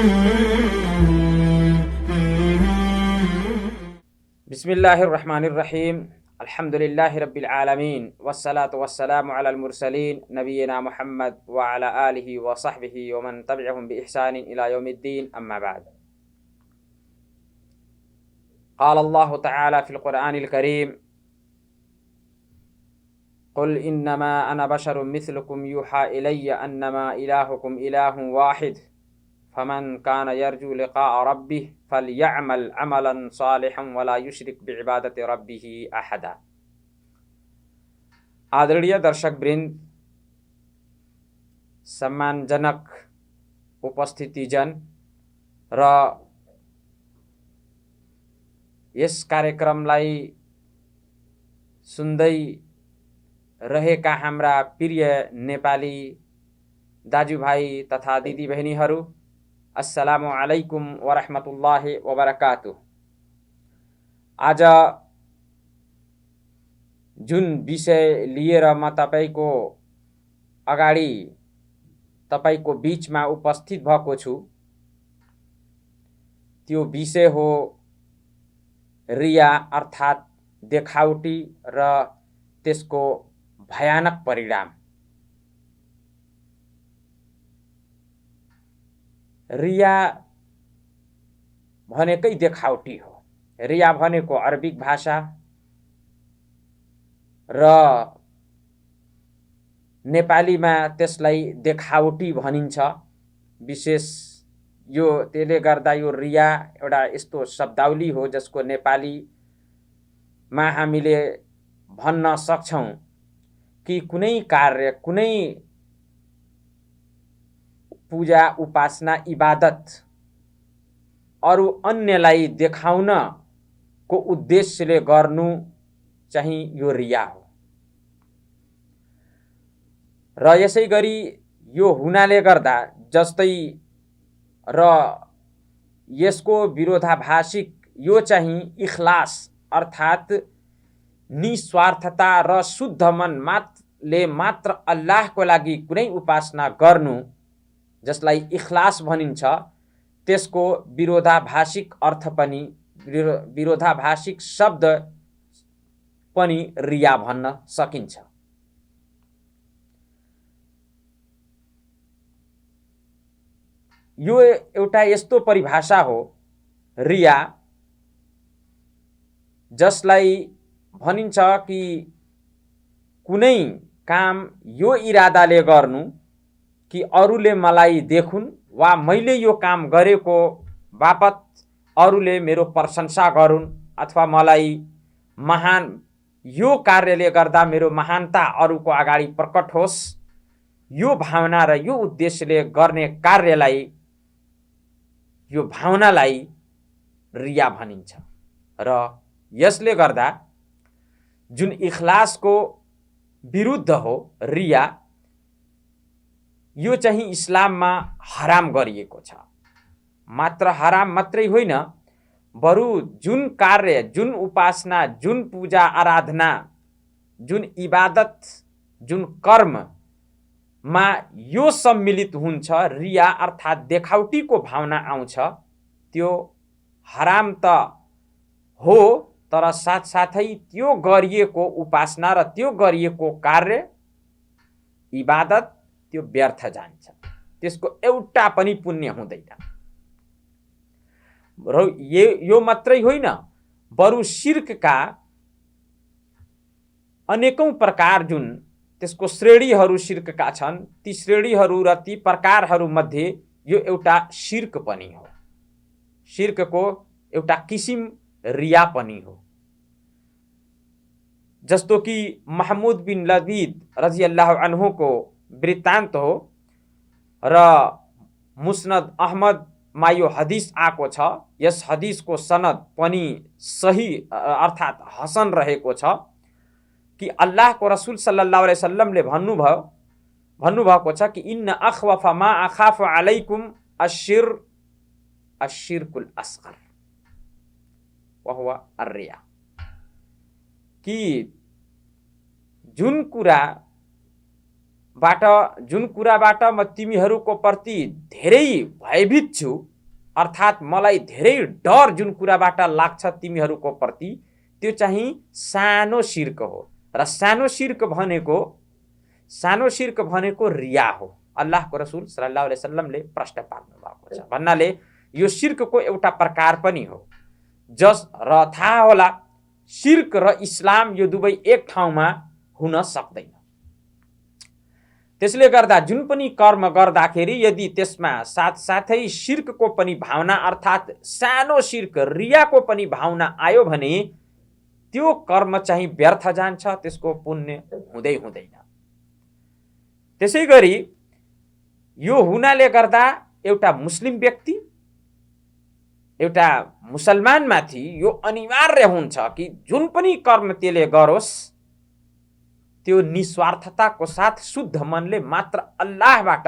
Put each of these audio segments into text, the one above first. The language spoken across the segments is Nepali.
बिस्मिल्लाहिर्रहमानिर्रहीम अल्हम्दुलिल्लाहि रब्बिल आलमीन वस्सलातु वस्सलामु अलल मुरसलीन नबियना मुहम्मद व अला आलिहि व सहबिहि व मन तबिअहुम बि इहसानिन इला यौमिद्दीन अम्मा बाद। क़ाल अल्लाहु तआला फ़िल क़ुरआनिल करीम क़ुल इन्नमा अना बशरुम मिस्लुकुम युहा इलय्या अन्नमा इलाहुकुम इलाहुन वाहिद फमन कान यर्जू लिक़ाअ रब्बिह फलयअमल अमलन सालिहन वला युश्रिक बिइबादति रब्बिह अहदा। आदरणीय दर्शक वृन्द, सम्मानजनक उपस्थितिजन र यस कार्यक्रमलाई सुन्दै रहेका हाम्रा प्रिय नेपाली दाजुभाइ तथा दिदीबहिनीहरू, अस्सलामु अलैकुम वरहमतुल्लाहि वबरकातुह। आज जुन विषय लिएर म तपाईको अगाडि तपाईको बीचमा उपस्थित भएको छु त्यो विषय हो रिया अर्थात् देखावटी र त्यसको भयानक परिणाम। रिया भनेकै देखावटी हो। रिया भनेको अरबिक भाषा र नेपालीमा त्यसलाई देखावटी भनिन्छ। विशेष यो त्यसले गर्दा यो रिया एउटा यस्तो शब्दावली हो जसको नेपालीमा हामीले भन्न सक्छौं कि कुनै कार्य, कुनै पूजा, उपासना, इबादत अरु अन्यलाई देखाउन को उद्देश्यले गर्नु चाहिँ यो रिया हो। र यसै गरी यो हुनाले गर्दा जस्तै र यसको विरोधाभासिक यो चाहिँ इखलास अर्थात् निस्वार्थता र शुद्ध मन मात्र अल्लाहको लागि कुनै उपासना गर्नु जसलाई इखलास भनिन्छ, त्यसको विरोधाभासिक अर्थ पनि, विरोधाभासिक शब्द पनि रिया भन्न सकिन्छ। यो एउटा यस्तो परिभाषा हो रिया जसलाई भनिन्छ कि कुनै काम यो इरादाले गर्नु कि अरूले मलाई देखुन् वा मैले यो काम गरेको बापत अरूले मेरो प्रशंसा गरून् अथवा मलाई महान, यो कार्यले गर्दा मेरो महानता अरूको अगाडि प्रकट होस्, यो भावना र यो उद्देश्यले गर्ने कार्यलाई, यो भावनालाई रिया भनिन्छ। र यसले गर्दा जुन इखलासको विरुद्ध हो रिया, यो चाहिँ इस्लाममा हराम गरिएको छ। मात्र हराम मात्रै होइन, बरु जुन कार्य, जुन उपासना, जुन पूजा आराधना, जुन इबादत, जुन कर्ममा यो सम्मिलित हुन्छ, रिया अर्थात् देखावटीको भावना आउँछ, त्यो हराम त हो, तर साथसाथै त्यो गरिएको उपासना र त्यो गरिएको कार्य, इबादत, त्यो व्यर्थ जान्छ। त्यसको एउटा पनि पुण्य हुँदैन। र यो मात्रै होइन, बरु शिर्कका अनेकौं प्रकार जुन त्यसको श्रेणीहरू शिर्कका छन्, ती श्रेणीहरू र ती प्रकारहरू मध्ये यो एउटा शिर्क पनि हो। शिर्कको एउटा किसिम रिया पनि हो। जस्तो कि महमूद बिन लबीद रजियल्लाहु अन्हु को वृत्तान्त हो र मुस्नद अहमद मा यो हदिस आएको छ। यस हदिसको सनद पनि सही अर्थात् हसन रहेको छ कि अल्लाहको रसूल सल्लल्लाहु अलैहि वसल्लमले भन्नुभएको छ कि इन्न अखवफ मा अखाफु अलैकुम अश्शिर्कुल अस्गर वहुवा अर्रिया, कि जुन कुराबाट म तिमीहरूको प्रति धेरै भयभीत छु अर्थात् मलाई धेरै डर जुन कुराबाट लाग्छ तिमीहरूको प्रति, त्यो चाहिँ सानो शिर्क हो। र सानो शिर्क भनेको रिया हो। अल्लाहको रसूल सल्लल्लाहु अलैहि वसल्लमले प्रश्न पार्नु भएको छ। भन्नाले यो शिर्कको एउटा प्रकार पनि हो। र थाहा होला, शिर्क र इस्लाम यो दुवै एक ठाउँमा हुन सक्दैन। त्यसले गर्दा जुन पनि कर्म गर्दाखेरि यदि त्यसमा साथसाथै शिर्कको पनि भावना अर्थात् सानो शिर्क रियाको पनि भावना आयो भने त्यो कर्म चाहिँ व्यर्थ जान्छ, त्यसको पुण्य हुँदैन। त्यसै गरी यो हुनाले गर्दा एउटा मुस्लिम व्यक्ति, एउटा मुसलमानमाथि यो अनिवार्य हुन्छ कि जुन पनि कर्म त्यसले गरोस् त्यो निस्वार्थताको साथ शुद्ध मनले मात्र अल्लाहबाट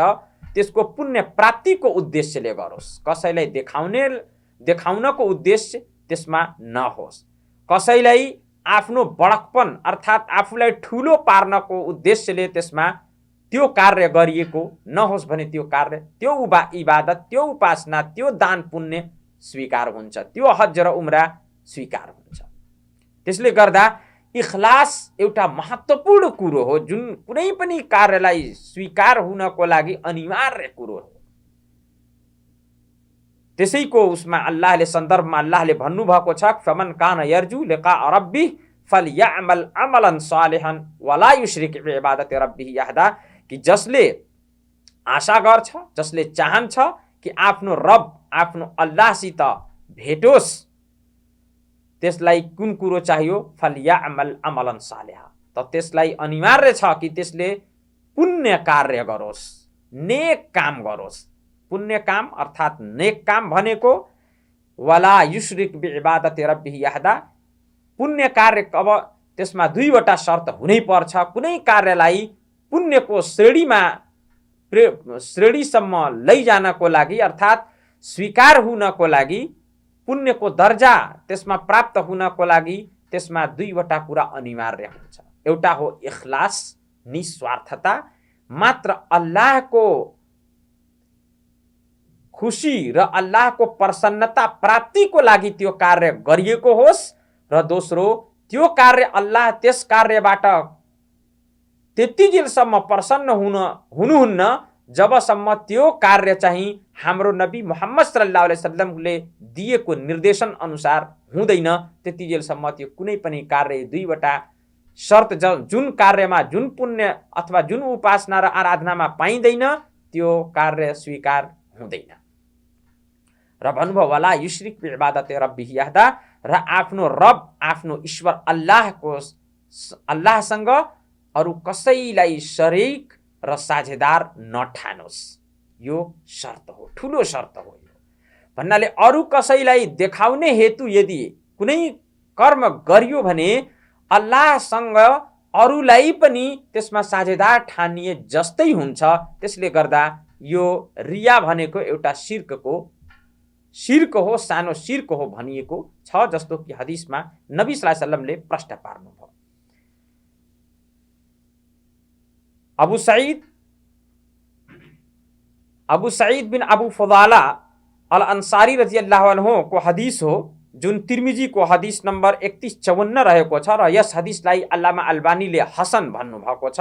त्यसको पुण्य प्राप्तिको उद्देश्यले गरोस्। कसैलाई देखाउनको उद्देश्य त्यसमा नहोस्। कसैलाई आफ्नो बडकपन अर्थात् आफूलाई ठुलो पार्नको उद्देश्यले त्यसमा त्यो कार्य गरिएको नहोस् भने त्यो कार्य, त्यो इबादत, त्यो उपासना, त्यो दान पुण्य स्वीकार हुन्छ, त्यो हज र उम्रा स्वीकार हुन्छ। त्यसले गर्दा इखलास एउटा महत्त्वपूर्ण कुरो हो, जुन कुनै पनि कार्यलाई स्वीकार हुनको लागि अनिवार्य कुरो हो। त्यसैको उसमा अल्लाहले सन्दर्भमा अल्लाहले भन्नुभएको छ, फमन कान यर्जु लिका रब्बिह फलयअमल अमलन सालिहन वला युश्रिक बिइबादति रब्बिह अहदा, कि जसले आशा गर्छ, जसले चाहन्छ कि आफ्नो रब, आफ्नो अल्लाहसित भेटोस्, त्यसलाई कुन कुरो चाहियो? फलयअमल अमलन सालिह, त त्यसलाई अनिवार्य छ कि त्यसले पुण्य कार्य गरोस्, नेक काम गरोस्। पुण्य काम अर्थात् नेक काम भनेको वला युश्रिक बिइबादति रब्बिह अहदा। पुण्य कार्य अब त्यसमा दुईवटा शर्त हुनै पर्छ। कुनै कार्यलाई पुण्यको श्रेणीसम्म लैजानको लागि अर्थात् स्वीकार हुनको लागि, पुण्यको दर्जा त्यसमा प्राप्त हुनको लागि त्यसमा दुईवटा कुरा अनिवार्य हुन्छ। एउटा हो इखलास, निस्वार्थता, मात्र अल्लाहको खुसी र अल्लाहको प्रसन्नता प्राप्तिको लागि त्यो कार्य गरिएको होस्। र दोस्रो, त्यो कार्य अल्लाह त्यस कार्यबाट त्यतिजेलसम्म प्रसन्न हुनुहुन्न जबसम्म त्यो कार्य चाहिँ हाम्रो नबी मुहम्मद सल्लल्लाहु अलैहि वसल्लमले दिएको निर्देशन अनुसार हुँदैन, त्यतिजेलसम्म त्यो कुनै पनि कार्य, दुईवटा शर्त जुन कार्यमा जुन पुण्य अथवा जुन उपासना र आराधनामा पाइँदैन त्यो कार्य स्वीकार हुँदैन। र भन्नुभयो वला युश्रिक बिइबादति रब्बिह अहदा, र आफ्नो रब, आफ्नो ईश्वर अल्लाहसँग अरू कसैलाई शरीक र साझेदार नठानोस्। यो शर्त हो, ठुलो शर्त हो। भन्नाले अरू कसैलाई देखाउने हेतु यदि कुनै कर्म गरियो भने अल्लाहसँग अरूलाई पनि त्यसमा साझेदार ठानिए जस्तै हुन्छ। त्यसले गर्दा यो रिया भनेको एउटा शिर्क हो, सानो शिर्क हो भनिएको छ, जस्तो कि हदिसमा नबी सल्लल्लाहु अलैहि वसल्लमले प्रश्न पार्नुभयो। अबू सईद बिन अबू फदाला अल अंसारी रज़ियल्लाहु अन्हु को हदीस हो, जुन तिर्मिजी को हदीस नंबर 3154 रहेको छ। र यस हदीसलाई अल्लामा अल्बानीले हसन भन्नुभएको छ।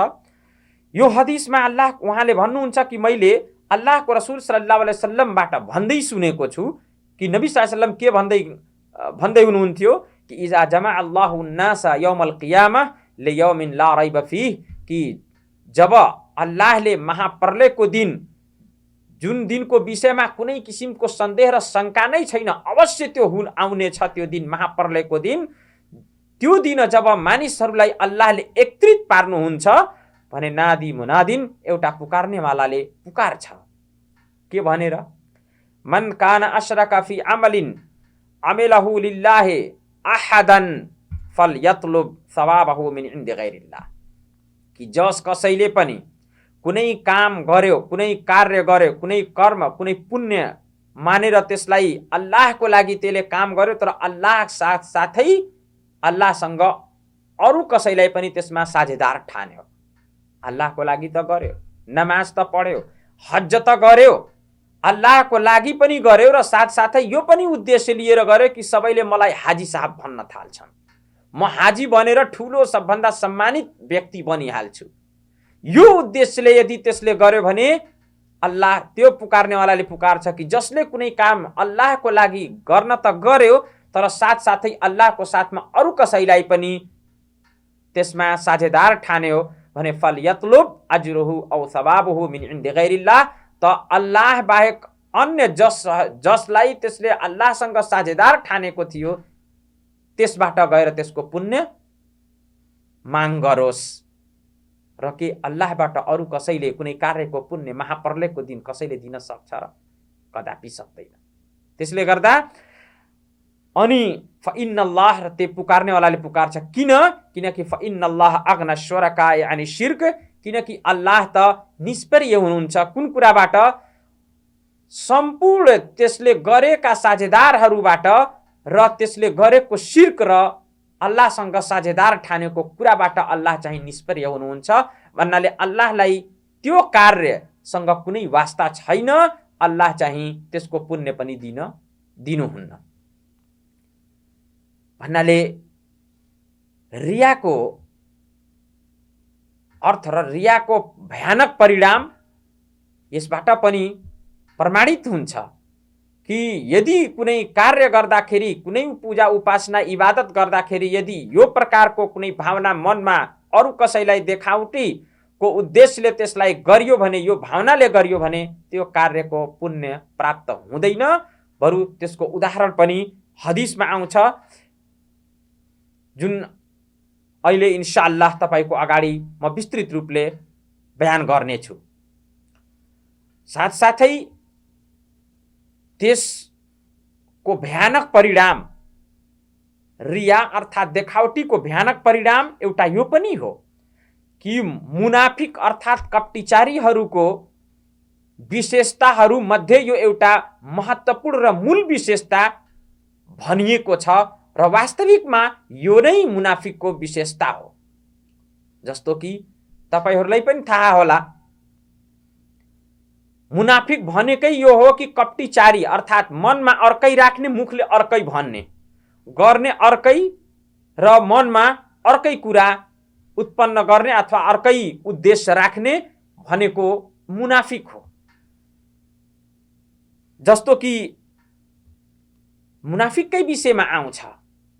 यो हदीसमा उहाँले भन्नुहुन्छ कि मैले अल्लाहको रसूल सल्लल्लाहु अलैहि वसल्लमबाट भन्दै सुनेको छु कि नबी सल्लल्लाहु अलैहि वसल्लम के भन्दै हुनुहुन्थ्यो कि इजा जमा अल्लाहु अन्नास यौमल क़ियामा लियौमिन ला रैब फीह, कि जब अल्लाहले महाप्रलयको दिन, जुन दिनको विषयमा कुनै किसिमको सन्देह र शंका नै छैन, अवश्य त्यो आउने छ, त्यो दिन महाप्रलयको दिन, त्यो दिन जब मानिसहरूलाई अल्लाहले एकत्रित पार्नुहुन्छ भने नादी मुनादिन, एउटा पुकार्नेवालाले पुकार्छ। के भनेर? मन कान अशरका फी अमलिन अमिलहु लिल्लाहि अहदन फलयतलुब सवाबहु मिन इन्द गैरिल्लाह, कि जस कसैले पनि कुनै काम गर्यो, कुनै कार्य गर्यो, कुनै कर्म, कुनै पुण्य मानेर त्यसलाई अल्लाहको लागि त्यसले काम गर्यो, तर अल्लाह साथै अल्लाहसँग अरू कसैलाई पनि त्यसमा साझेदार ठान्यो। अल्लाहको लागि त गर्यो, नमाज त पढ्यो, हज त गर्यो, अल्लाहको लागि पनि गर्यो र साथसाथै यो पनि उद्देश्य लिएर गर्यो कि सबैले मलाई हाजी साहब भन्न थाल्छन्, म हाजी बनेर ठुलो सबभन्दा सम्मानित व्यक्ति बनिहाल्छु। यो उद्देश्यले यदि त्यसले गर्यो भने अल्लाह त्यो पुकार्नेवालाले पुकार्छ कि जसले कुनै काम अल्लाहको लागि गर्न त गर्यो तर साथसाथै अल्लाहको साथमा अरू कसैलाई पनि त्यसमा साझेदार ठान्यो भने फल यतलुब अजरुहु औ सवाबुहु मिन इन्द गैरिल्लाह, त अल्लाह बाहेक अन्य जसलाई त्यसले अल्लाहसँग साझेदार ठानेको थियो त्यसबाट गएर त्यसको पुण्य माग गरोस्, र के अल्लाहबाट अरू कसैले कुनै कार्यको पुण्य महाप्रलयको दिन कसैले दिन सक्छ र? कदापि सक्दैन। त्यसले गर्दा अनि फइन्नल्लाह र त्यो पुकार्नेवालाले पुकार्छ किनकि फइन्नल्लाह अग्ना शुरका यानी शिर्क, किनकि अल्लाह त निष्क्रिय हुनुहुन्छ कुन कुराबाट? सम्पूर्ण त्यसले गरेका साझेदारहरूबाट र त्यसले गरेको शिर्क र अल्लाहसँग साझेदार ठानेको कुराबाट अल्लाह चाहिँ निष्क्रिय हुनुहुन्छ भन्नाले अल्लाहलाई त्यो कार्यसँग कुनै वास्ता छैन, अल्लाह चाहिँ त्यसको पुण्य पनि दिनुहुन्न भन्नाले रियाको अर्थ र रियाको भयानक परिणाम यसबाट पनि प्रमाणित हुन्छ कि यदि कुनै कार्य गर्दाखेरि, कुनै पूजा उपासना इबादत गर्दाखेरि यदि यो प्रकारको कुनै भावना मनमा अरू कसैलाई देखाउटीको उद्देश्यले त्यसलाई गरियो भने, यो भावनाले गरियो भने त्यो कार्यको पुण्य प्राप्त हुँदैन। बरु त्यसको उदाहरण पनि हदिसमा आउँछ जुन अहिले इन्शाअल्लाह तपाईको अगाडि म विस्तृत रूपले बयान गर्नेछु। साथसाथै त्यसको भयानक परिणाम, रिया अर्थात् देखावटीको भयानक परिणाम एउटा यो पनि हो कि मुनाफिक अर्थात् कपटीचारीहरूको विशेषताहरू मध्ये यो एउटा महत्त्वपूर्ण र मूल विशेषता भनिएको छ र वास्तविकमा यो नै मुनाफिकको विशेषता हो। जस्तो कि तपाईहरूलाई पनि थाहा होला, मुनाफिक भनेकै यो हो कि कपटीचारी अर्थात् मनमा अर्कै राख्ने, मुखले अर्कै भन्ने, गर्ने अर्कै र मनमा अर्कै कुरा उत्पन्न गर्ने अथवा अर्कै उद्देश्य राख्ने भनेको मुनाफिक हो। जस्तो कि मुनाफिककै विषयमा आउँछ,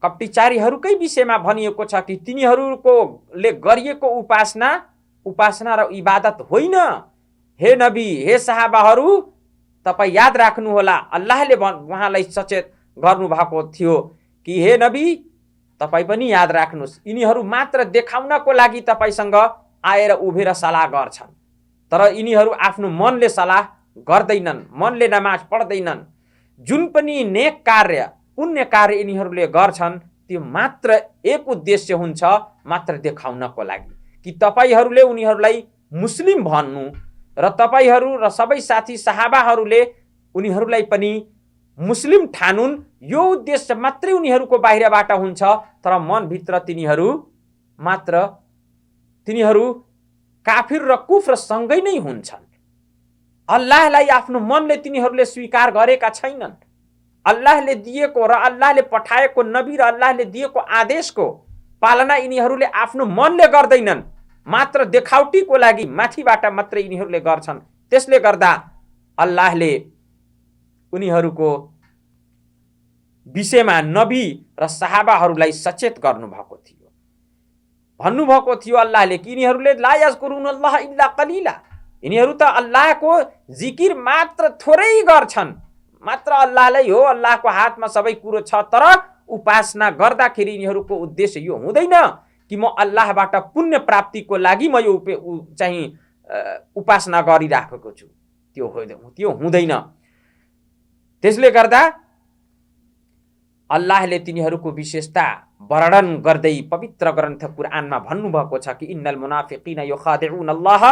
कपटीचारीहरूकै विषयमा भनिएको छ कि तिनीहरूकोले गरिएको उपासना र इबादत होइन। हे नबी, हे सहाबाहरू, तपाईँ याद राख्नुहोला, अल्लाहले उहाँलाई सचेत गर्नुभएको थियो कि हे नबी तपाईँ पनि याद राख्नुहोस्, यिनीहरू मात्र देखाउनको लागि तपाईँसँग आएर उभिएर सल्लाह गर्छन्, तर यिनीहरू आफ्नो मनले सल्लाह गर्दैनन्, मनले नमाज पढ्दैनन्। जुन पनि नेक कार्य, पुण्य कार्य यिनीहरूले गर्छन् त्यो मात्र एक उद्देश्य हुन्छ, मात्र देखाउनको लागि कि तपाईहरूले उनीहरूलाई मुस्लिम भन्नु र तपाईहरू र सबै साथी सहाबाहरूले उनीहरूलाई पनि मुस्लिम ठानुन्। यो उद्देश्य मात्रै उनीहरूको बाहिरबाट हुन्छ, तर मनभित्र तिनीहरू काफिर र कुफ्र सँगै नै हुन्छन्। अल्लाहलाई आफ्नो मनले तिनीहरूले स्वीकार गरेका छैनन्। अल्लाहले दिएको र अल्लाहले पठाएको नबी र अल्लाहले दिएको आदेशको पालना यिनीहरूले आफ्नो मनले गर्दैनन्, मात्र देखावटीको लागि माथिबाट मात्रै यिनीहरूले गर्छन्। त्यसले गर्दा अल्लाहले उनीहरूको विषयमा नबी र सहाबाहरूलाई सचेत गर्नुभएको थियो, भन्नुभएको थियो अल्लाहले कि यिनीहरूले ला यज़कुरुनल्लाह इल्ला कलिला, यिनीहरू त अल्लाहको जिकिर मात्र थोरै गर्छन्, मात्र अल्लाहलाई हो, अल्लाहको हातमा सबै कुरो छ, तर उपासना गर्दाखेरि यिनीहरूको उद्देश्य यो हुँदैन कि म अल्लाहबाट पुण्य प्राप्तिको लागि म यो चाहिँ उपासना गरिराखेको छु, त्यो हुँदैन। त्यसले गर्दा अल्लाहले तिनीहरूको विशेषता वर्णन गर्दै पवित्र ग्रन्थ कुरानमा भन्नुभएको छ कि इन्नल मुनाफिकीन युखादिउन अल्लाह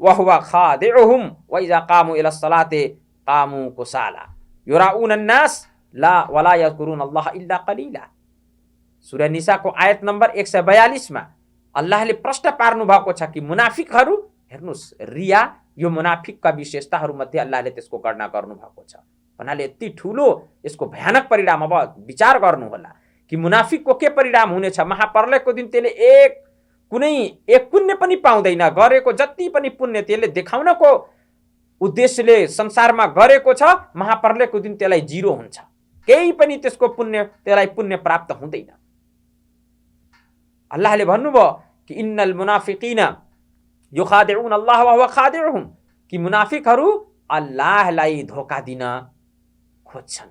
व हुवा खादिउहुम व इजा कामू इला सलाति कामू कुसाला युराउन अन्नास ला वला यज़कुरुन अल्लाह इल्ला कलीला। सूरा निसाको आयत नम्बर 142 मा अल्लाहले प्रश्न पार्नु भएको छ कि मुनाफिकहरू हेर्नुस्, रिया यो मुनाफिकका विशेषताहरूमध्ये अल्लाहले त्यसको गणना गर्नुभएको छ। भन्नाले यति ठुलो यसको भयानक परिणाम। अब विचार गर्नुहोला कि मुनाफिकको के परिणाम हुनेछ। महाप्रलयको दिन त्यसले कुनै एक पुण्य पनि पाउँदैन। गरेको जति पनि पुण्य त्यसले देखाउनको उद्देश्यले संसारमा गरेको छ, महाप्रलयको दिन त्यसलाई जिरो हुन्छ। केही पनि त्यसको त्यसलाई पुण्य प्राप्त हुँदैन। अल्लाहले भन्नुभयो कि इन्नल मुनाफिकीन युखादिउन अल्लाह व हुवा खादिउहुम, कि मुनाफिकहरू अल्लाहलाई धोका दिन खोज्छन्,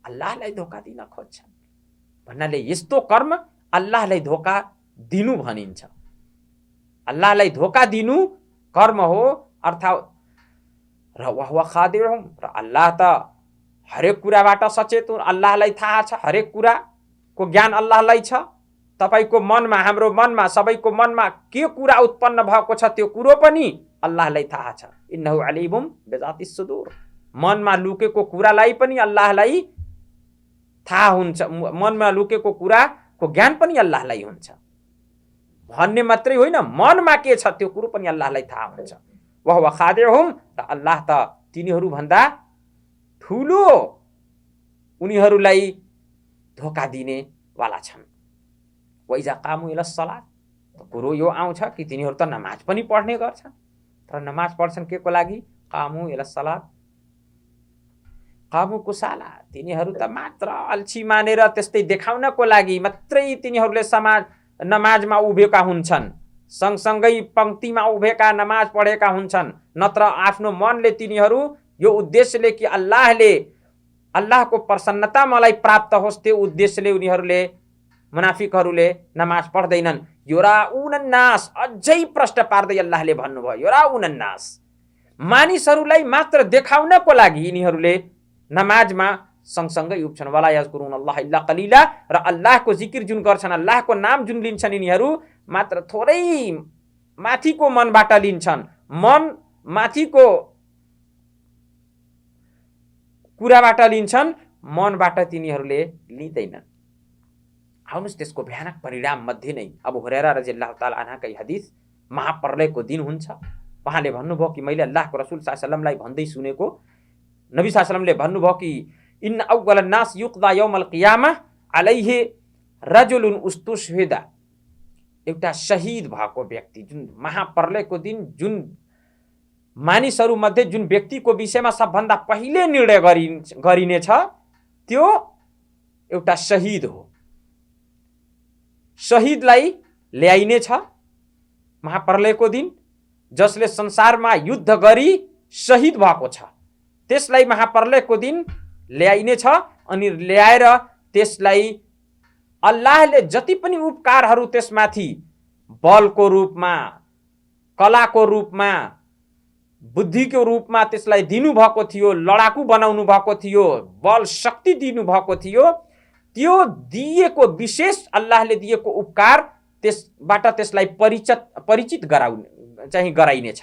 अल्लाहलाई धोका दिन खोज्छन्। भन्नाले यस्तो कर्म अल्लाहलाई धोका दिनु भनिन्छ। अल्लाहलाई धोका दिनु कर्म हो अर्थात् र वहुवा खादिउहुम, र अल्लाह त हरेक कुराबाट सचेत हुन्। अल्लाहलाई थाहा छ, हरेक कुराको ज्ञान अल्लाहलाई छ। तपाईको मनमा, हाम्रो मनमा, सबैको मनमा के कुरा उत्पन्न भएको छ त्यो कुरो पनि अल्लाहलाई थाहा छ। इन्नहु अलिमुम बिजातिस सुदूर, मनमा लुकेको कुरालाई पनि अल्लाहलाई थाहा हुन्छ। मनमा लुकेको कुराको ज्ञान पनि अल्लाहलाई हुन्छ। भन्ने मात्रै होइन, मनमा के छ त्यो कुरो पनि अल्लाहलाई थाहा हुन्छ। वहुवा खादिउहुम, र अल्लाह त तिनीहरू भन्दा ठुलो उनीहरूलाई धोका दिने वाला छन्। वइजा कामु इला सलात, कुरो यो आउँछ कि तिनीहरू त नमाज पनि पढ्ने गर्छन्, तर नमाज पढ्छन् के को लागि? कामु इला सलात, कामु कुसाला, तिनीहरू त मात्र अल्छी मानेर त्यस्तै देखाउनको लागि मात्रै तिनीहरूले नमाजमा उभिएका हुन्छन्। सँगसँगै पंक्तिमा उभिएका नमाज पढेका हुन्छन्, नत्र आफ्नो मनले तिनीहरू यो उद्देश्यले कि अल्लाहको प्रसन्नता मलाई प्राप्त होस् त्यो उद्देश्यले उनीहरूले, मुनाफिकहरूले नमाज पढ्दैनन्। युराउन नास, अझै प्रश्न पार्दै अल्लाहले भन्नुभयो युराउन नास, मानिसहरूलाई मात्र देखाउनको लागि यिनीहरूले नमाजमा सँगसँगै उभिन्छन्। वला यज़कुरुन अल्लाह इल्ला कलिला, र अल्लाहको जिकिर जुन गर्छन्, अल्लाहको नाम जुन लिन्छन्, यिनीहरू मात्र थोरै माथिको मनबाट लिन्छन्। मन माथिको कुराबाट लिन्छन्, मनबाट तिनीहरूले लिँदैनन्। आउनुस्, त्यसको भयानक परिणाम मध्ये नै अबू हुरैरा रज़ियल्लाहु ताला अन्हुकै हदीस, महाप्रलयको दिन हुन्छ। उहाँले भन्नुभयो कि मैले अल्लाहको रसूल सल्लल्लाहु अलैहि वसल्लमलाई भन्दै सुनेको, नबी सल्लल्लाहु अलैहि वसल्लमले भन्नुभयो कि इन अव्वल नास युक्दा यौमल क़ियामा अलैहि रजुलुन उस्तुशहिदा, एउटा शहीद भएको व्यक्ति, जुन महाप्रलयको दिन जुन मानिसहरू मध्ये जुन व्यक्तिको विषयमा सबभन्दा पहिले निर्णय गरिनेछ त्यो एउटा शहीद हो। शहीदलाई ल्याइनेछ महाप्रलयको दिन, जसले संसारमा युद्ध गरी शहीद भएको छ, त्यसलाई महाप्रलयको दिन ल्याइनेछ। अनि ल्याएर त्यसलाई अल्लाहले जति पनि उपकारहरू त्यसमाथि बलको रूपमा, कलाको रूपमा, बुद्धिको रूपमा त्यसलाई दिनुभएको थियो, लडाकु बनाउनु भएको थियो, बल शक्ति दिनुभएको थियो, त्यो दिएको विशेष अल्लाहले दिएको उपकार त्यसबाट त्यसलाई परिचित गराइनेछ,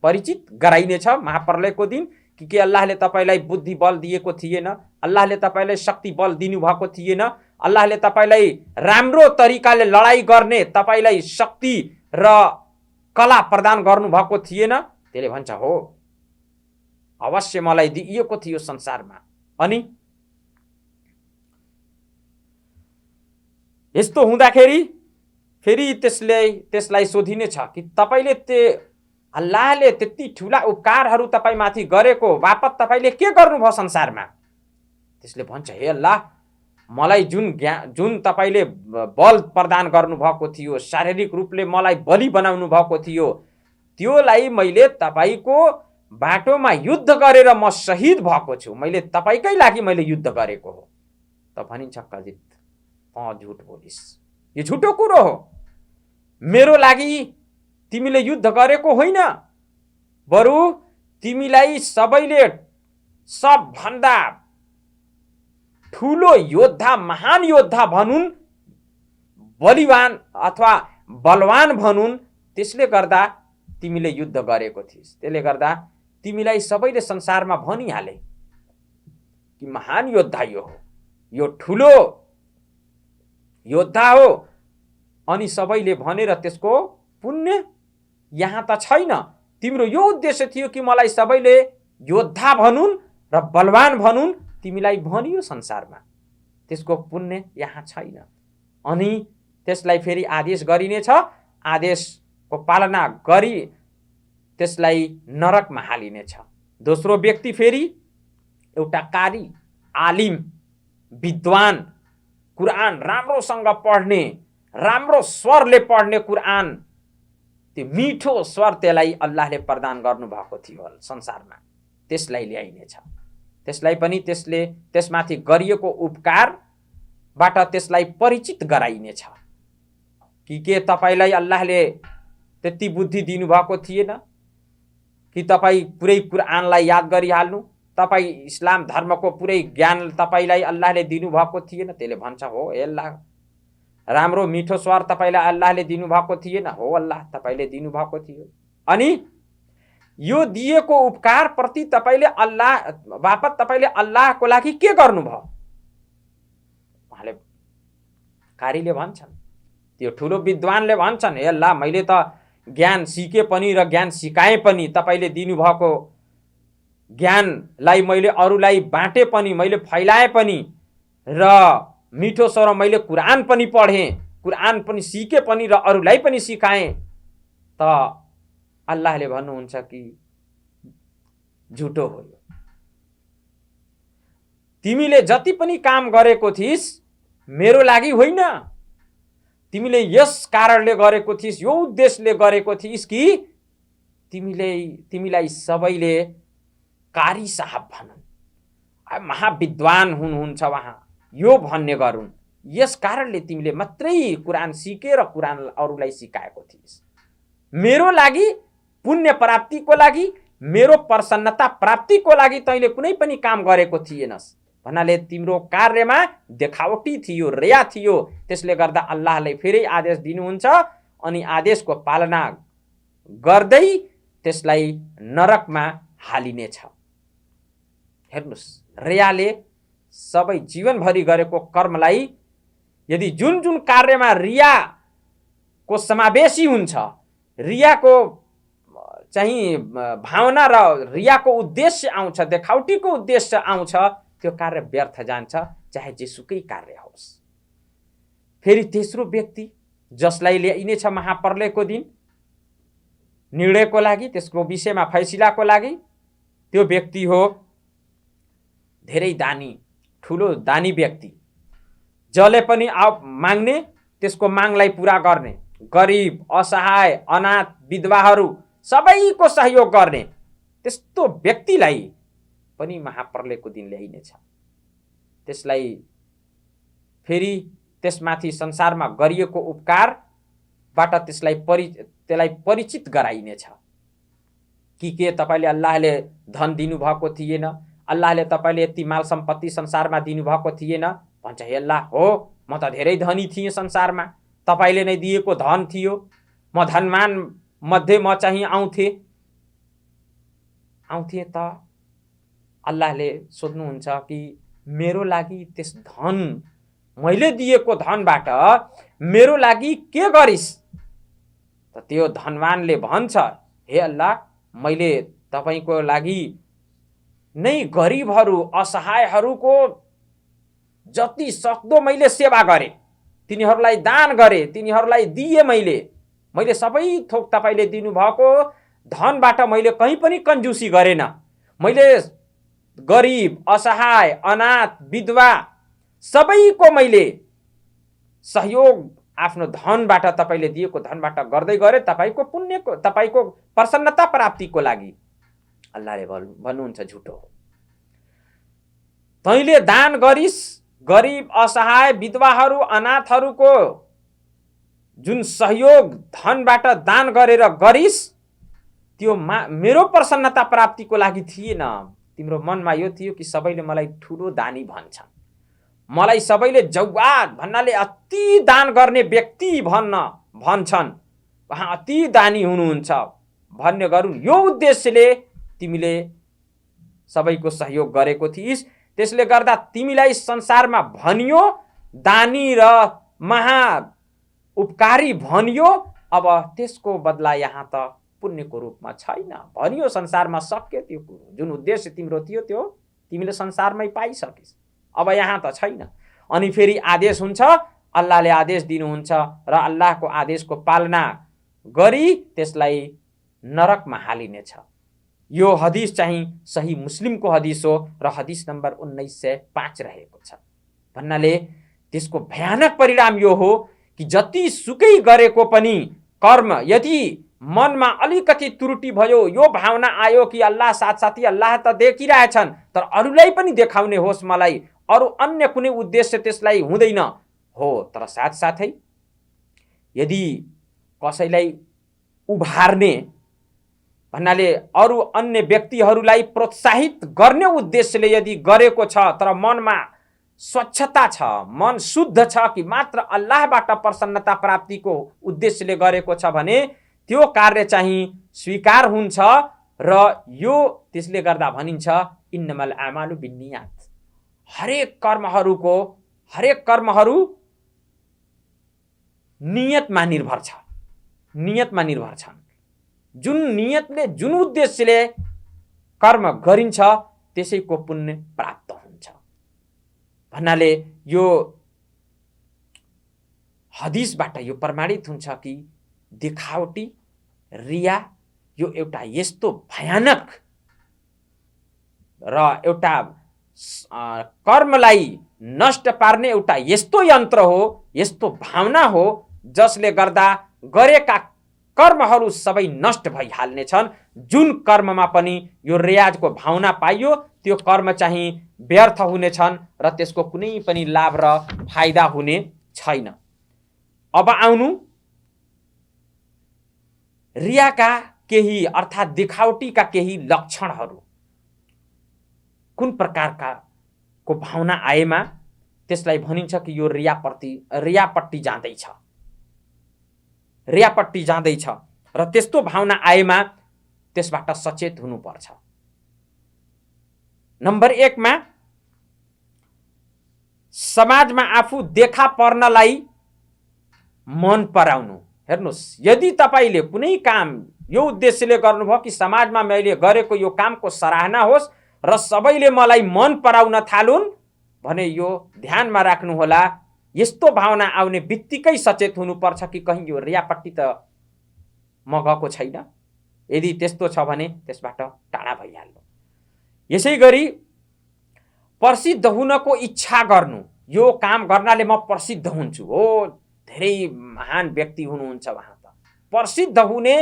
परिचित गराइनेछ महाप्रलयको दिन। कि अल्लाहले तपाईलाई बुद्धि बल दिएको थिएन, अल्लाहले तपाईलाई शक्ति बल दिनुभएको थिएन, अल्लाहले तपाईलाई राम्रो तरिकाले लडाई गर्ने तपाईलाई शक्ति र कला प्रदान गर्नुभएको थिएन। त्यसले भन्छ हो, अवश्य मलाई दिइएको थियो संसारमा। अनि यस्तो हुँदाखेरि फेरि त्यसलाई सोधिनेछ कि तपाईले अल्लाहले त्यति ठुला उपकारहरू तपाईमाथि गरेको बापत तपाईले के गर्नुभयो संसारमा? त्यसले भन्छ, हे अल्लाह, मलाई जुन तपाईले बल प्रदान गर्नुभएको थियो, शारीरिक रूपले मलाई बलि बनाउनु भएको थियो, त्योलाई मैले तपाईको बाटोमा युद्ध गरेर म शहीद भएको छु, मैले तपाईकै लागि मैले युद्ध गरेको हो। त भनिन्छ, कजित त झुट बोलिस्, यो झुटो कुरो हो। मेरो लागि तिमीले युद्ध गरेको होइन, बरु तिमीलाई सबैले सबभन्दा ठुलो योद्धा, महान योद्धा भनुन्, बलिवान अथवा बलवान भनुन्, त्यसले गर्दा तिमीले युद्ध गरेको थिइस्। त्यसले गर्दा तिमीलाई सबैले संसारमा भनिहाले कि महान योद्धा यो हो, यो ठुलो योद्धा हो। अनि सबैले भनेर त्यसको पुण्य यहाँ त छैन। तिम्रो यो उद्देश्य थियो कि मलाई सबैले योद्धा भनुन् र बलवान भनुन्, तिमीलाई भनियो संसारमा, त्यसको पुण्य यहाँ छैन। अनि त्यसलाई फेरि आदेश गरिनेछ, आदेशको पालना गरी त्यसलाई नरकमा हालिनेछ। दोस्रो व्यक्ति फेरि एउटा कारी, आलिम, विद्वान, कुरान राम्रोसँग पढ्ने, राम्रो स्वरले पढ्ने कुरान, त्यो मिठो स्वर त्यसलाई अल्लाहले प्रदान गर्नुभएको थियो संसारमा, त्यसलाई ल्याइनेछ। त्यसलाई पनि त्यसले त्यसमाथि गरिएको उपकारबाट त्यसलाई परिचित गराइनेछ कि के तपाईलाई अल्लाहले त्यति बुद्धि दिनुभएको थिएन कि तपाईँ पुरै कुरानलाई याद गरिहाल्नु, तपाईँ इस्लाम धर्मको पुरै ज्ञान तपाईलाई अल्लाहले दिनुभएको थिएन। त्यसले भन्छ, हो अल्लाह, राम्रो मिठो स्वर तपाईलाई अल्लाहले दिनुभएको थिएन। हो अल्लाह, तपाईले दिनुभएको थियो। अनि यो दिएको उपकार प्रति तपाईले अल्लाह बापत तपाईले अल्लाहको लागि के गर्नुभयो? उहाँले, कारीले भन्छन्, त्यो ठुलो विद्वानले भन्छन्, हे अल्लाह, मैले त ज्ञान सिके पनि र ज्ञान सिकाए पनि, तपाईले दिनुभएको ज्ञानलाई मैले अरूलाई बाँटे पनि, मैले फैलाए पनि, र मिठो स्वर मैले कुरान पनि पढेँ, कुरान पनि सिके पनि र अरूलाई पनि सिकाएँ, त अल्लाहले भन्नुहुन्छ कि झुटो हो यो। तिमीले जति पनि काम गरेको थिइस् मेरो लागि होइन, तिमीले यस कारणले गरेको थिइस्, यो उद्देश्यले गरेको थिइस् कि तिमीलाई सबैले कारी साहब भनुन्, महाविद्वान हुनुहुन्छ उहाँ, यो भन्ने गरून्। यस कारणले तिमीले मात्रै कुरान सिकेर कुरान अरूलाई सिकाएको थिइस्। मेरो लागि, पुण्य प्राप्तिको लागि, मेरो प्रसन्नता प्राप्तिको लागि तैँले कुनै पनि काम गरेको थिएनस् भन्नाले तिम्रो कार्यमा देखावटी थियो, रिया थियो। त्यसले गर्दा अल्लाहले फेरि आदेश दिनुहुन्छ अनि आदेशको पालना गर्दै त्यसलाई नरकमा हालिनेछ। हेर्नुस्, रियाले सबै जीवनभरि गरेको कर्मलाई, यदि जुन जुन कार्यमा रियाको समावेशी हुन्छ, रियाको चाहिँ भावना र रियाको उद्देश्य आउँछ, देखावटीको उद्देश्य आउँछ, त्यो कार्य व्यर्थ जान्छ, चाहे जेसुकै कार्य होस्। फेरि तेस्रो व्यक्ति जसलाई ल्याइनेछ महाप्रलयको दिन निर्णयको लागि, त्यसको विषयमा फैसलाको लागि, त्यो व्यक्ति हो धेरै दानी, ठुलो दानी व्यक्ति, जसले पनि माग्ने त्यसको मागलाई पूरा गर्ने, गरिब, असहाय, अनाथ, विधवाहरू सबैको सहयोग गर्ने, त्यस्तो व्यक्तिलाई पनि महाप्रलयको दिन ल्याइनेछ। त्यसलाई फेरि त्यसमाथि संसारमा गरिएको उपकारबाट त्यसलाई परिचित गराइनेछ कि के तपाईले अल्लाहले धन दिनुभएको थिएन, अल्लाहले तपाईले यति माल सम्पत्ति संसारमा दिनुभएको थिएन। भन्छ, हे अल्लाह, हो, म त धेरै धनी थिएँ संसारमा, तपाईले नै दिएको धन थियो, म धनमान मध्ये म चाहिँ आउँथेँ त अल्लाहले सोध्नुहुन्छ कि मेरो लागि त्यस धन, मैले दिएको धनबाट मेरो लागि के गरिस्? त त्यो धनवानले भन्छ, हे अल्लाह, मैले तपाईको लागि नै गरिबहरू, असहायहरूको जति सक्दो मैले सेवा गरेँ, तिनीहरूलाई दान गरेँ, तिनीहरूलाई दिएँ। मैले सबै थोक तपाईले दिनुभएको धनबाट मैले कहीँ पनि कन्जुसी गरेन। मैले गरिब, असहाय, अनाथ, विधवा सबैको मैले सहयोग आफ्नो धनबाट, तपाईले दिएको धनबाट गर्दै गरे, तपाईको पुण्यको, तपाईको प्रसन्नता प्राप्तिको लागि। अल्लाहले भन्नुहुन्छ, झुटो हो। तैँले दान गरिस्, गरिब, असहाय, विधवाहरू, अनाथहरूको जुन सहयोग धनबाट दान गरेर गरिस्, त्यो मेरो प्रसन्नता प्राप्तिको लागि थिएन। तिम्रो मनमा यो थियो कि सबैले मलाई ठुलो दानी भन्छन्, मलाई सबैले जौवाद भन्नाले अति दान गर्ने व्यक्ति भन्छन्, उहाँ अति दानी हुनुहुन्छ भन्ने गरून्। यो उद्देश्यले तिमीले सबैको सहयोग गरेको थिइस्, त्यसले गर्दा तिमीलाई संसारमा भनियो दानी र महा उपकारी भनियो। अब त्यसको बदला यहाँ त पुण्यको रूपमा छैन। भनियो संसारमा सक्यो त्यो कुरो, जुन उद्देश्य तिम्रो थियो त्यो तिमीले संसारमै पाइसकिस्, अब यहाँ त छैन। अनि फेरि आदेश हुन्छ, अल्लाहले आदेश दिनुहुन्छ र अल्लाहको आदेशको पालना गरी त्यसलाई नरकमा हालिनेछ। यो हदिस चाहिँ सही मुस्लिमको हदिस हो र हदिस नम्बर 1905 रहेको छ। भन्नाले त्यसको भयानक परिणाम यो हो कि जति सुकै गरेको पनि कर्म यदि मनमा अलिकति त्रुटि भयो, यो भावना आयो कि अल्लाह साथसाथै अल्लाह त देखिरहेछन् तर अरूलाई पनि देखाउने होस् मलाई, अरू अन्य कुनै उद्देश्य त्यसलाई हुँदैन हो। तर साथसाथै यदि कसैलाई उभार्ने भन्नाले अरू अन्य व्यक्तिहरूलाई प्रोत्साहित गर्ने उद्देश्यले यदि गरेको छ तर मनमा स्वच्छता छ, मन शुद्ध छ कि मात्र अल्लाहबाट प्रसन्नता प्राप्तिको उद्देश्यले गरेको छ भने त्यो कार्य चाहिँ स्वीकार हुन्छ र यो त्यसले गर्दा भनिन्छ इन्नमल आमालु बिन्नियात। हरेक कर्महरू नियतमा निर्भर छ, नियतमा निर्भर छन्। जुन नियतले जुन उद्देश्यले कर्म गरिन्छ त्यसैको पुण्य प्राप्त हुन्छ। भन्नाले यो हदिसबाट यो प्रमाणित हुन्छ कि देखावटी रिया यो एउटा यस्तो भयानक र एउटा कर्मलाई नष्ट पार्ने एउटा यस्तो यन्त्र हो, यस्तो भावना हो जसले गर्दा गरेका कर्महरू सबै नष्ट भइहाल्नेछन्। जुन कर्ममा पनि यो रियाजको भावना पाइयो त्यो कर्म चाहिँ व्यर्थ हुनेछन् र त्यसको कुनै पनि लाभ र फाइदा हुने छैन। अब आउनु रियाका केही अर्थात् देखावटीका केही लक्षणहरू। कुन प्रकारका को भावना आएमा त्यसलाई भनिन्छ कि यो रियापट्टि जाँदैछ, रियापट्टि जाँदैछ र त्यस्तो भावना आएमा त्यसबाट सचेत हुनुपर्छ। नम्बर 1 मा समाजमा आफू देखा पर्नलाई मन पराउनु। हेर्नुस्, यदि तपाईले कुनै काम यो उद्देश्यले गर्नुभयो कि समाजमा मैले गरेको यो कामको सराहना होस् र सबैले मलाई मन पराउन थालुन् भने यो ध्यानमा राख्नुहोला। यस्तो भावना आउने बित्तिकै सचेत हुनुपर्छ कि कहीँ यो रियापट्टि त म गएको छैन। यदि त्यस्तो छ भने त्यसबाट टाढा भइहाल्नु। यसै गरी प्रसिद्ध हुनको इच्छा गर्नु। यो काम गर्नाले म प्रसिद्ध हुन्छु। हो, धेरै महान व्यक्ति हुनुहुन्छ वहाँ त। प्रसिद्ध हुने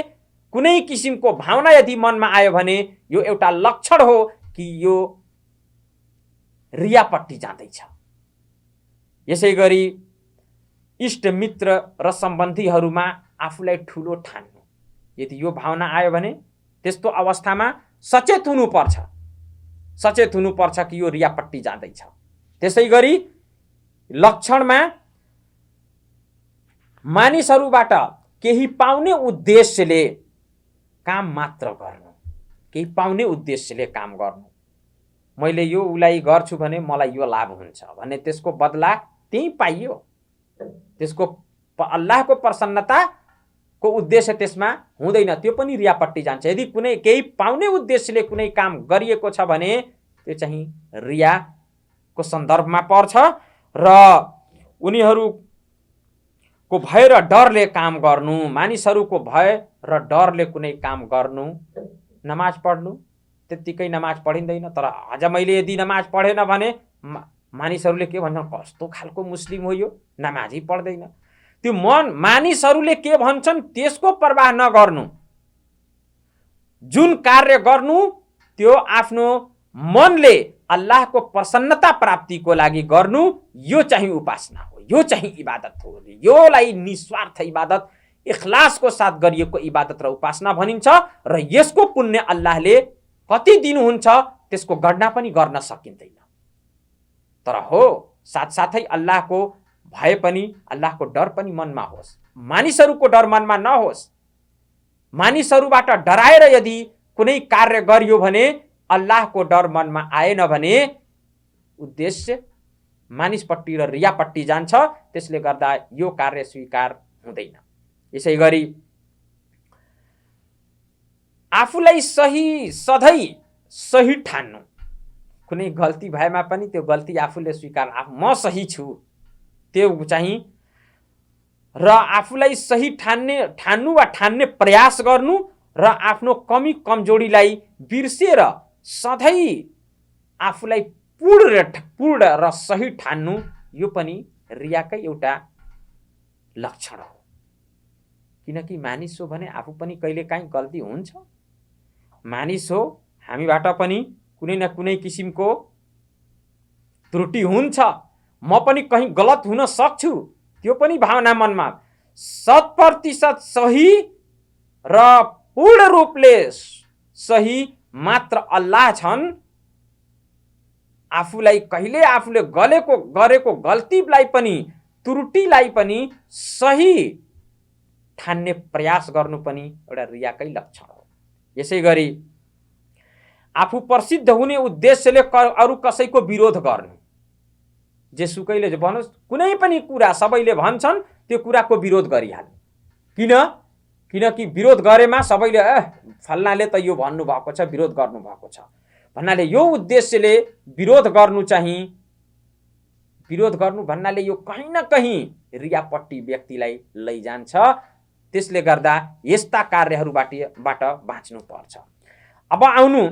कुनै किसिमको भावना यदि मनमा आयो भने यो एउटा लक्षण हो कि यो रियापट्टि जाँदैछ। यसै गरी इष्ट मित्र र सम्बन्धीहरूमा आफूलाई ठुलो ठान्नु। यदि यो भावना आयो भने त्यस्तो अवस्थामा सचेत हुनुपर्छ, सचेत हुनुपर्छ कि यो रियापट्टि जाँदैछ। त्यसै गरी लक्षणमा मानिसहरूबाट केही पाउने उद्देश्यले काम मात्र गर्नु, केही पाउने उद्देश्यले काम गर्नु। मैले यो उलाई गर्छु भने मलाई यो लाभ हुन्छ भने त्यसको बदला त्यही पाइयो। त्यसको अल्लाहको प्रसन्नताको उद्देश्य त्यसमा हुँदैन, त्यो पनि रियापट्टि जान्छ। यदि कुनै केही पाउने उद्देश्यले कुनै काम गरिएको छ भने त्यो चाहिँ रियाको सन्दर्भमा पर्छ र उनीहरूको भय र डरले काम गर्नु, मानिसहरूको भय र डरले कुनै काम गर्नु। नमाज पढ्नु, त्यत्तिकै नमाज पढिँदैन तर अझ मैले यदि नमाज पढेन भने मानिसहरूले के भन्छन्, कस्तो खालको मुस्लिम हो यो, नमाजै पढ्दैन। त्यो मानिसहरूले के भन्छन् त्यसको परवाह नगर्नु। जुन कार्य गर्नु त्यो आफ्नो मनले अल्लाहको प्रसन्नता प्राप्तिको लागि गर्नु, यो चाहिँ उपासना हो, यो चाहिँ इबादत हो। योलाई निस्वार्थ इबादत, इखलासको साथ गरिएको इबादत र उपासना भनिन्छ र यसको पुण्य अल्लाहले कति दिनुहुन्छ त्यसको गणना पनि गर्न सकिँदैन। तर हो, साथसाथै अल्लाहको भय पनि, अल्लाहको डर पनि मनमा होस्। मानिसहरूको डर मनमा नहोस्। मानिसहरूबाट डराएर यदि कुनै कार्य गरियो भने अल्लाहको डर मनमा आएन भने उद्देश्य मानिसपट्टि र रियापट्टि जान्छ। त्यसले गर्दा यो कार्य स्वीकार हुँदैन। यसै गरी आफूलाई सही सधैँ सही ठान्नु, कुनै गल्ती भएमा पनि त्यो गल्ती आफूले स्वीकार, म सही छु त्यो चाहिँ, र आफूलाई सही ठान्नु वा ठान्ने प्रयास गर्नु र आफ्नो कमी कमजोरीलाई बिर्सेर सधैँ आफूलाई पूर्ण र सही ठान्नु, यो पनि रियाकै एउटा लक्षण हो। किनकि मानिस हो भने आफू पनि कहिलेकाहीँ गल्ती हुन्छ, मानिस हो, हामीबाट पनि कुनै न कुनै किसिमको त्रुटि हुन्छ, म पनि कहीँ गलत हुन सक्छु, त्यो पनि भावना मनमा। 100% सही र पूर्ण रूपले सही मात्र अल्लाह छन्। आफूलाई कहिले आफूले गरेको गल्तीलाई पनि त्रुटिलाई पनि सही ठान्ने प्रयास गर्नु पनि एउटा रियाकै लक्षण हो। यसै गरी आफू प्रसिद्ध हुने उद्देश्यले अरू कसैको विरोध गर्नु, जेसुकैले भनोस्, कुनै पनि कुरा सबैले भन्छन् त्यो कुराको विरोध गरिहाल्नु। किनकि विरोध गरेमा सबैले फल्नाले त यो भन्नुभएको छ, विरोध गर्नुभएको छ भन्नाले यो उद्देश्यले विरोध गर्नु भन्नाले यो कहीँ न कहीँ रियापट्टि व्यक्तिलाई लैजान्छ। त्यसले गर्दा यस्ता कार्यहरूबाट बाँच्नु पर्छ। अब आउनु,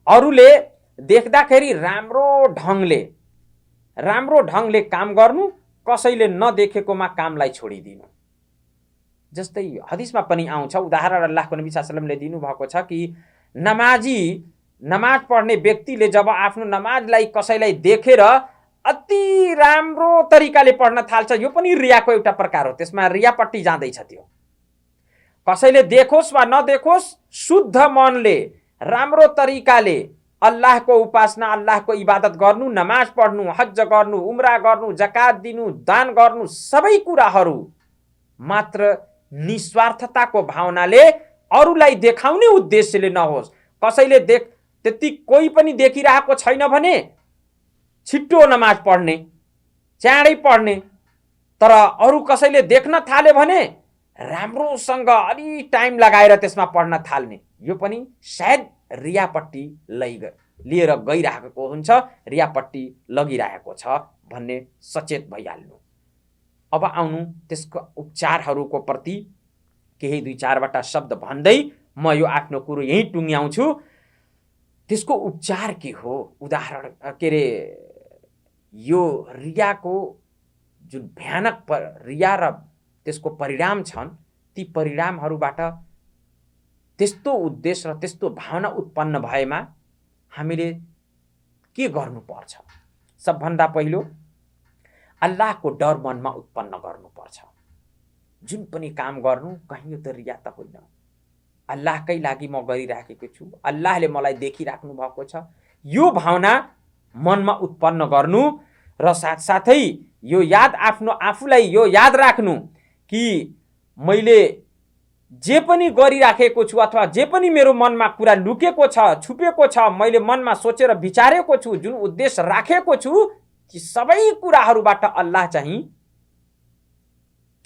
अरूले देख्दाखेरि राम्रो ढङ्गले काम गर्नु, कसैले नदेखेकोमा कामलाई छोडिदिनु। जस्तै हदिसमा पनि आउँछ, उदाहरण अल्लाहको नबी सल्लल्लाहु अलैहि वसल्लमले दिनुभएको छ कि नमाज पढ्ने व्यक्तिले जब आफ्नो नमाजलाई कसैलाई देखेर अति राम्रो तरिकाले पढ्न थाल्छ, यो पनि रियाको एउटा प्रकार हो, त्यसमा रियापट्टि जाँदैछ। त्यो कसैले देखोस् वा नदेखोस्, शुद्ध मनले राम्रो तरिकाले अल्लाहको उपासना, अल्लाहको इबादत गर्नु, नमाज पढ्नु, हज गर्नु, उम्रा गर्नु, जकात दिनु, दान गर्नु, सबै कुराहरू मात्र निस्वार्थताको भावनाले, अरूलाई देखाउने उद्देश्यले नहोस्। कसैले त्यति कोही पनि देखिरहेको छैन भने छिट्टो नमाज पढ्ने, चाँडै पढ्ने, तर अरू कसैले देख्न थाल्यो भने राम्रोसँग अलि टाइम लगाएर त्यसमा पढ्न थाल्ने, यो पनि सायद रियापट्टि लिएर गइरहेको हुन्छ, रियापट्टि लगिरहेको छ भन्ने सचेत भइहाल्नु। अब आउनु त्यसको उपचारहरूको प्रति केही 2-4वटा शब्द भन्दै म यो आफ्नो कुरो यही टुङ्ग्याउँछु। त्यसको उपचार के हो? उदाहरण यो रियाको जुन भयानक रिया र त्यसको परिणाम छन्, ती परिणामहरूबाट त्यस्तो उद्देश्य र त्यस्तो भावना उत्पन्न भएमा हामीले के गर्नुपर्छ? सबभन्दा पहिलो अल्लाहको डर मनमा उत्पन्न गर्नुपर्छ। जुन पनि काम गर्नु, कहीँ यो त रिया त होइन, अल्लाहकै लागि म गरिराखेको छु, अल्लाहले मलाई देखिराख्नु भएको छ, यो भावना मनमा उत्पन्न गर्नु। र साथसाथै यो आफूलाई यो याद राख्नु कि मैले जे पनि गरिराखेको छु अथवा जे पनि मेरो मनमा कुरा लुकेको छ, छुपेको छ, मैले मनमा सोचेर विचारेको छु, जुन उद्देश्य राखेको छु, ती सबै कुराहरूबाट अल्लाह चाहिँ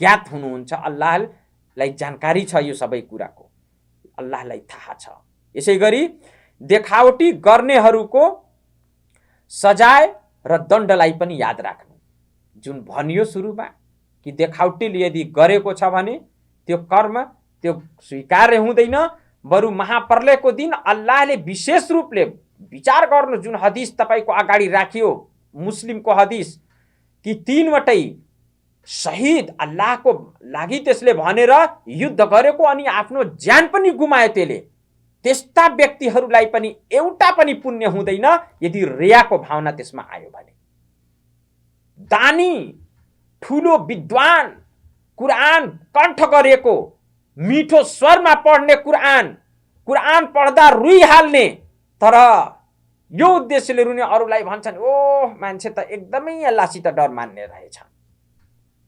ज्ञात हुनुहुन्छ। अल्लाहलाई जानकारी छ, यो सबै कुराको अल्लाहलाई थाहा छ। यसै गरी देखावटी गर्नेहरूको सजाय र दण्डलाई पनि याद राख्नु। जुन भनियो सुरुमा कि देखावटीले यदि गरेको छ भने त्यो कर्म त्यो स्वीकार्य हुँदैन, बरु महाप्रलयको दिन अल्लाहले विशेष रूपले विचार गर्नु। जुन हदिस तपाईको अगाडि राखियो, मुस्लिमको हदिस, कि 3वटै शहीद अल्लाहको लागि त्यसले भनेर युद्ध गरेको अनि आफ्नो ज्यान पनि गुमायो, त्यस्ता व्यक्तिहरूलाई पनि एउटा पनि पुण्य हुँदैन यदि रियाको भावना त्यसमा आयो भने। दानी, ठुलो विद्वान, कुरान कण्ठ गरेको, मिठो स्वरमा पढ्ने, कुरान पढ्दा रुइहाल्ने, तर यो उद्देश्यले रुने, अरूलाई भन्छन् ओ मान्छे त एकदमै अल्लाहसित डर मान्ने रहेछ,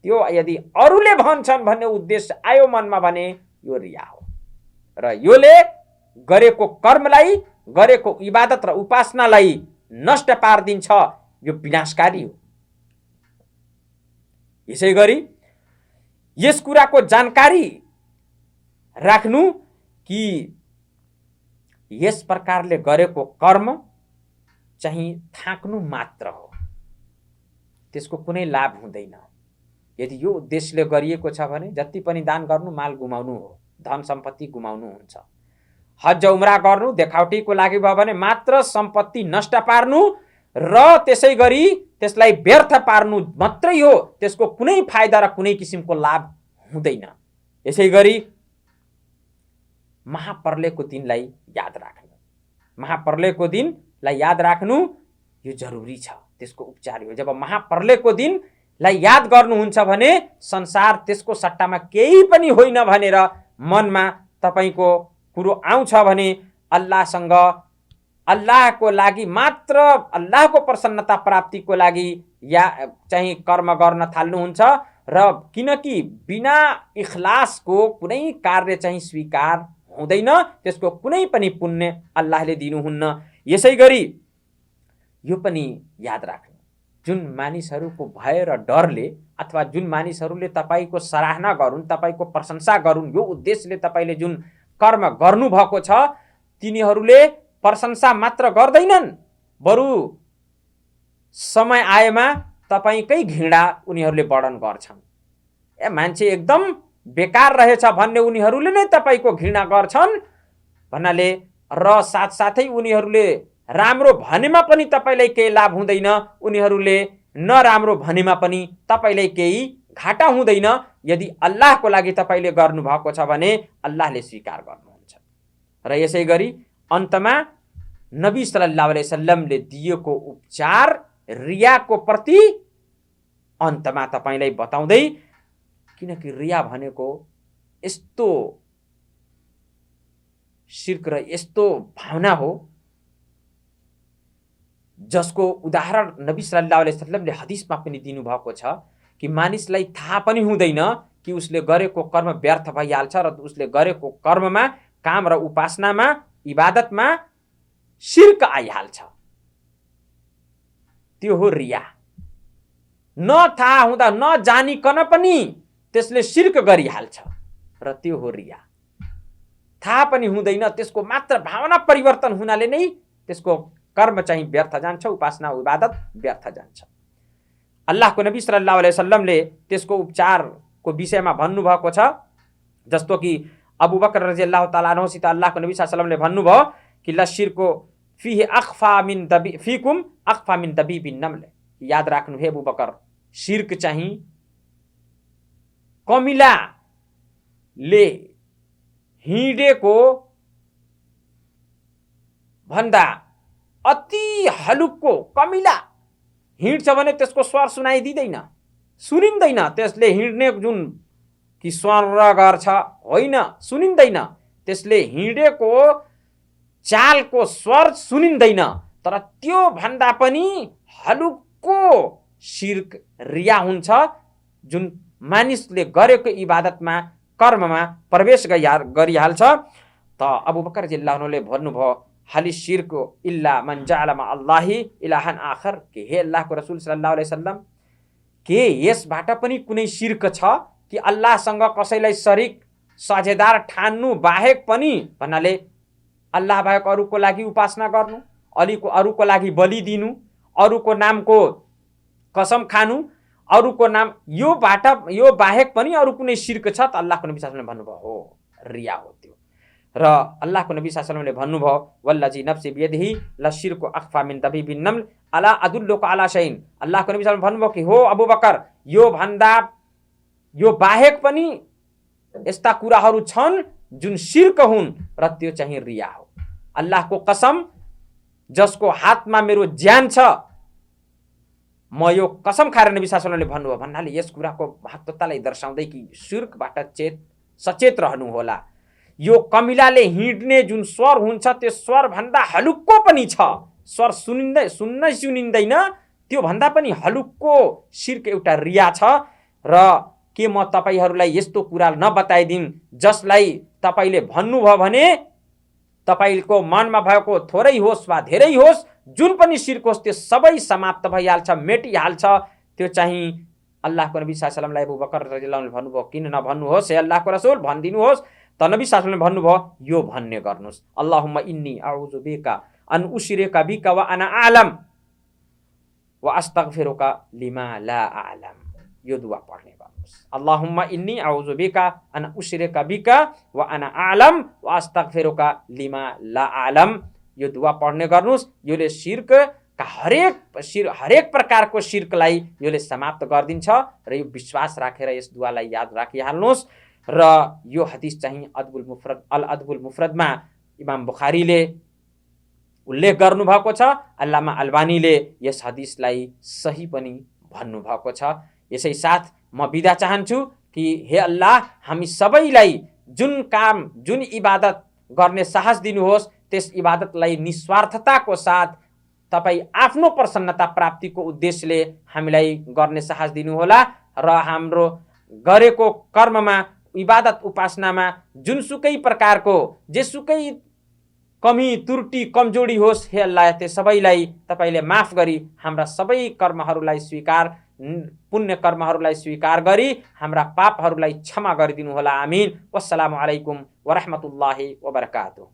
त्यो यदि अरूले भन्छन् भन्ने उद्देश्य आयो मनमा भने यो रिया हो। र योले गरेको कर्मलाई, गरेको इबादत र उपासनालाई नष्ट पार्दिन्छ, यो विनाशकारी हो। यसै गरी यस कुराको जानकारी राख्नु कि यस प्रकारले गरेको कर्म चाहिँ थाक्नु मात्र हो, त्यसको कुनै लाभ हुँदैन। यदि यो उद्देश्यले गरिएको छ भने जति पनि दान गर्नु माल गुमाउनु हो, धन सम्पत्ति गुमाउनु हुन्छ। हज उम्रा गर्नु देखावटीको लागि भयो भने मात्र सम्पत्ति नष्ट पार्नु र त्यसै गरी त्यसलाई व्यर्थ पार्नु मात्रै हो, त्यसको कुनै फाइदा र कुनै किसिमको लाभ हुँदैन। यसै गरी महाप्रलयको दिनलाई याद राख्नु, महाप्रलयको दिनलाई याद राख्नु यो जरुरी छ, त्यसको उपचार हो। जब महाप्रलयको दिनलाई याद गर्नुहुन्छ भने संसार त्यसको सट्टामा केही पनि होइन भनेर मनमा तपाईको कुरो आउँछ भने अल्लाहसँग अल्लाहको लागि मात्र, अल्लाहको प्रसन्नता प्राप्तिको लागि या चाहिँ कर्म गर्न थाल्नुहुन्छ र किनकि बिना इखलासको कुनै कार्य चाहिँ स्वीकार हुँदैन, त्यसको कुनै पनि पुण्य अल्लाहले दिनुहुन्न। यसै गरी यो पनि याद राख्नु, जुन मानिसहरूको भय र डरले अथवा जुन मानिसहरूले तपाईको सराहना गरून्, तपाईको प्रशंसा गरून्, यो उद्देश्यले तपाईले जुन कर्म गर्नुभएको छ, तिनीहरूले प्रशंसा मात्र गर्दैनन्, बरु समय आएमा तपाईकै घृणा उनीहरूले वर्णन गर्छन्। ए मान्छे एकदम बेकार रहेछ भन्ने उनीहरूले नै तपाईको घृणा गर्छन् भन्नाले, र साथसाथै उनीहरूले राम्रो भनेमा पनि तपाईलाई केही लाभ हुँदैन, उनीहरूले नराम्रो भनेमा पनि तपाईलाई केही घाटा हुँदैन। यदि अल्लाहको लागि तपाईले गर्नुभएको छ भने अल्लाहले स्वीकार गर्नुहुन्छ। र यसै गरी अन्तमा नबी सल्लल्लाहु अलैहि वसल्लमले दिएको उपचार रियाको प्रति अन्तमा तपाईलाई बताउँदै, किनकि रिया भनेको यस्तो शिर्क र यस्तो भावना हो जसको उदाहरण नबी सल्लल्लाहु अलैहि वसल्लमले हदिसमा पनि दिनुभएको छ कि मानिसलाई थाहा पनि हुँदैन कि उसले गरेको कर्म व्यर्थ भइहाल्छ र उसले गरेको कर्ममा, काम र उपासनामा, इबादतमा शिर्क आइहाल्छ। त्यो हो रिया। न थाहा हुँदा नजानिकन पनि त्यसले शिर्क गरिहाल्छ र त्यो हो रिया। थाहा पनि हुँदैन, त्यसको मात्र भावना परिवर्तन हुनाले नै त्यसको कर्म चाहिँ व्यर्थ जान्छ, उपासना इबादत व्यर्थ जान्छ। अल्लाहको नबी सल्लल्लाहु अलैहि वसल्लमले त्यसको उपचारको विषयमा भन्नुभएको छ, जस्तो कि अबू बकर रज़ियल्लाहु ताला अन्हुसित अल्लाहको नबी सल्लल्लाहु अलैहि वसल्लमले भन्नुभयो कि लशिरको फीहि अख्फा मिन दबी फीकुम अख्फा मिन दबीबिन नमल। याद राख्नु हे अबू बकर, शिर्क चाहिँ कमिलाले हिँडेको भन्दा अति हलुको, कमिला हिँड्छ भने त्यसको स्वर सुनाइदिँदैन, सुनिँदैन। त्यसले हिँड्ने जुन कि स्वर गर्छ होइन, सुनिँदैन। त्यसले हिँडेको चालको स्वर सुनिँदैन। तर त्यो भन्दा पनि हलुको शिर्क रिया हुन्छ, जुन मानिसले गरेको इबादतमा, कर्ममा प्रवेश गरिहाल्छ। त अबू बकर रज़ियल्लाहु अन्हुले भन्नुभयो हल शिर्क इल्ला मन जअल मा अल्लाहि इलाहन आखर, के हे अल्लाहको रसूल सल्लल्लाहु अलैहि वसल्लम, के यसबाट पनि कुनै शिर्क छ कि अल्लाहसँग कसैलाई शरीक साझेदार ठान्नु बाहेक पनि, भन्नाले अल्लाह बाहेक अरूको लागि उपासना गर्नु, अरूको लागि बलि दिनु, अरूको नामको कसम खानु, अरूको नाम यो बाहेक पनि अरू कुनै शिर्क छ त अल्लाहको नबी सल्लल्लाहु अलैहि वसल्लम भन्नुभयो हो, रिया हो त्यो। र अल्लाहको नबी सल्लल्लाहु अलैहि वसल्लमले भन्नुभयो वल्लजी नफ्सी बियदिही लशिर्कु अख्फा मिन दबीबिन नमल अला अदुल्लुका अला शैइन। अल्लाहको नबी सल्लल्लाहु अलैहि वसल्लम भन्नुभयो कि हो अबू बकर, यो बाहेक पनि यस्ता कुराहरू छन् जुन शिर्क हुन् र त्यो चाहिँ रिया हो। अल्लाहको कसम, जसको हातमा मेरो ज्यान छ, म यो कसम खाएर नबी सल्लल्लाहु अलैहि वसल्लमले भन्नुभयो भन्नाले यस कुराको महत्त्वतालाई दर्शाउँदै कि शिर्कबाट सचेत रहनु होला। यो कमिलाले हिँड्ने जुन स्वर हुन्छ त्यो स्वर भन्दा हलुक्को पनि छ, स्वर सुनिँदैन, त्यो भन्दा पनि हलुक्को शिर्क एउटा रिया छ। र के म तपाईहरूलाई यस्तो कुरा नबताइदिउँ जसलाई तपाईले भन्नुभयो भने तपाईको मनमा भएको थोरै होस् वा धेरै होस्, जुन पनि शिर्क होस् त्यो सबै समाप्त भइहाल्छ, मेटिहाल्छ। त्यो चाहिँ अल्लाहको नबी सल्लल्लाहु अलैहि वसल्लमलाई अबू बकर रज़ियल्लाहु अन्हु भन्नुभयो किन नभन्नुहोस् हे अल्लाहको रसूल, भनिदिनुहोस् त नबी साहबले भन्नुभयो यो भन्ने गर्नुस्, अल्लाहुम्मा इन्नी अऊजु बिका अन उश्रिका बिका व अना आलम व अस्तगफिरुका लिमा ला आलम। यो दुआ पढ्ने गर्नुस्, अल्लाहुम्मा इन्नी अऊजु बिका अन उश्रिका बिका व अना आलम व अस्तगफिरुका लिमा ला आलम। यो दुआ पढ्ने गर्नुस्। योले शिर्कका हरेक प्रकारको शिर्कलाई योले समाप्त गरिदिन्छ र यो विश्वास राखेर यस दुआलाई याद राखिहाल्नुहोस्। र यो हदिस चाहिँ अल अदबुल मुफ्रदमा इमाम बुखारीले उल्लेख गर्नुभएको छ। अल्लामा अल्बानीले यस हदिसलाई सही पनि भन्नुभएको छ। यसै साथ म बिदा चाहन्छु कि हे अल्लाह, हामी सबैलाई जुन काम जुन इबादत गर्ने साहस दिनुहोस्, त्यस इबादतलाई निस्वार्थताको साथ तपाईँ आफ्नो प्रसन्नता प्राप्तिको उद्देश्यले हामीलाई गर्ने साहस दिनुहोला र हाम्रो गरेको कर्ममा, इबादत उपासनामा जुनसुकै प्रकारको जेसुकै कमी त्रुटि कमजोरी होस्, हे अल्लाह, त्यो सबैलाई तपाईँले माफ गरी हाम्रा सबै कर्महरूलाई स्वीकार, पुण्य कर्महरूलाई स्वीकार गरी हाम्रा पापहरूलाई क्षमा गरिदिनु होला। आमीन। वस्सलामु अलैकुम वरहमतुल्लाहि वबरकातुहू।